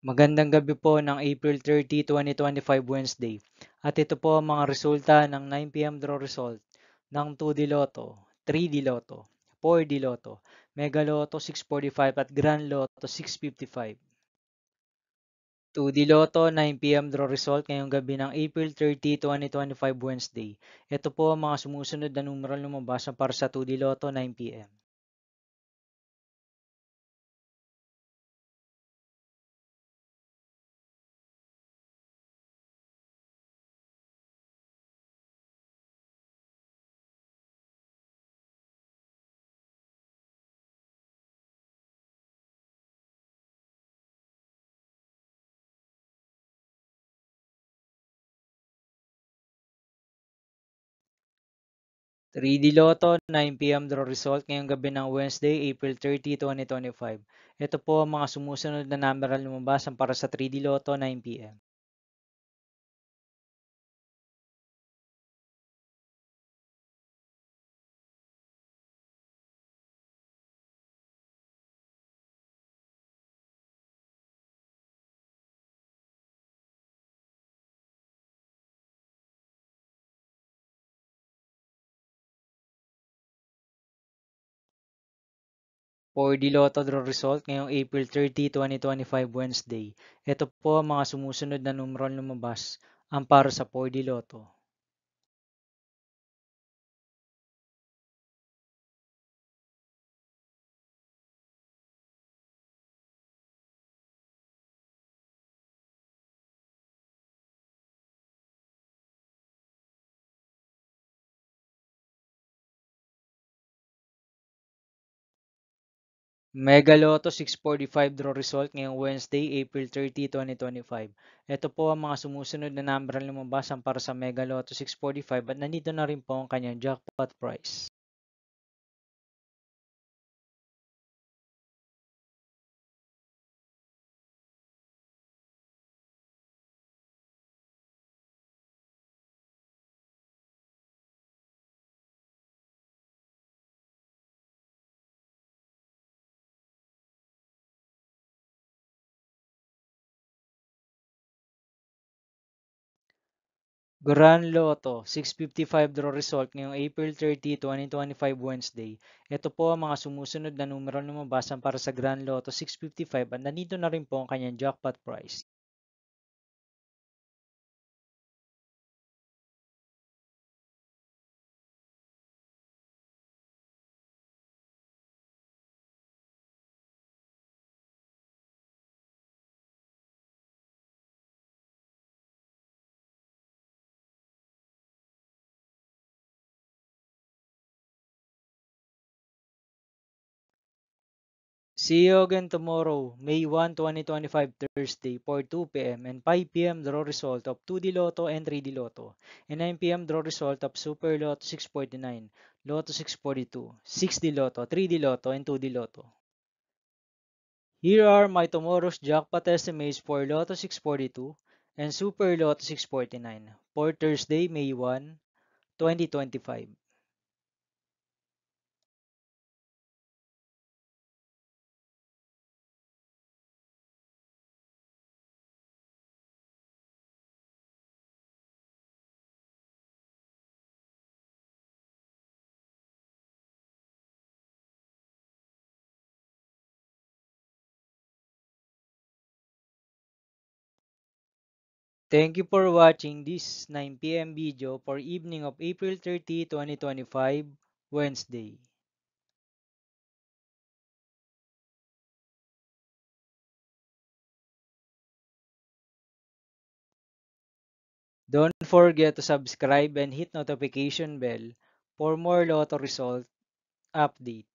Magandang gabi po ng April 30, 2025 Wednesday. At ito po ang mga resulta ng 9 PM draw result ng 2D Lotto, 3D Lotto, 4D Lotto, Mega Lotto 645 at Grand Lotto 655. 2D Lotto 9 PM draw result ngayong gabi ng April 30, 2025 Wednesday. Ito po ang mga sumusunod na numeral lumabas para sa 2D Lotto 9 PM. 3D Lotto 9 PM draw result ngayong gabi ng Wednesday, April 30, 2025. Ito po ang mga sumusunod na numeral lumabas para sa 3D Lotto 9 PM. For the Lotto draw result ngayong April 30, 2025 Wednesday. Ito po ang mga sumusunod na numeral lumabas para sa 4D Lotto. Mega Lotto 645 draw result ngayong Wednesday, April 30, 2025. Ito po ang mga sumusunod na numeral lumabas para sa Mega Lotto 645 at nandito na rin po ang kanyang jackpot price. Grand Lotto 655 draw result ngayong April 30, 2025 Wednesday. Ito po ang mga sumusunod na numeral lumabas para sa Grand Lotto 655 at nandito na rin po ang kanyang jackpot price. See you again tomorrow, May 1, 2025 Thursday for 2 PM and 5 PM draw result of 2D Lotto and 3D Lotto and 9 PM draw result of Super Lotto 649, Lotto 642, 6D Lotto, 3D Lotto and 2D Lotto. Here are my tomorrow's jackpot estimates for Lotto 642 and Super Lotto 649 for Thursday, May 1, 2025. Thank you for watching this 9 PM video for evening of April 30, 2025, Wednesday. Don't forget to subscribe and hit notification bell for more Lotto result update.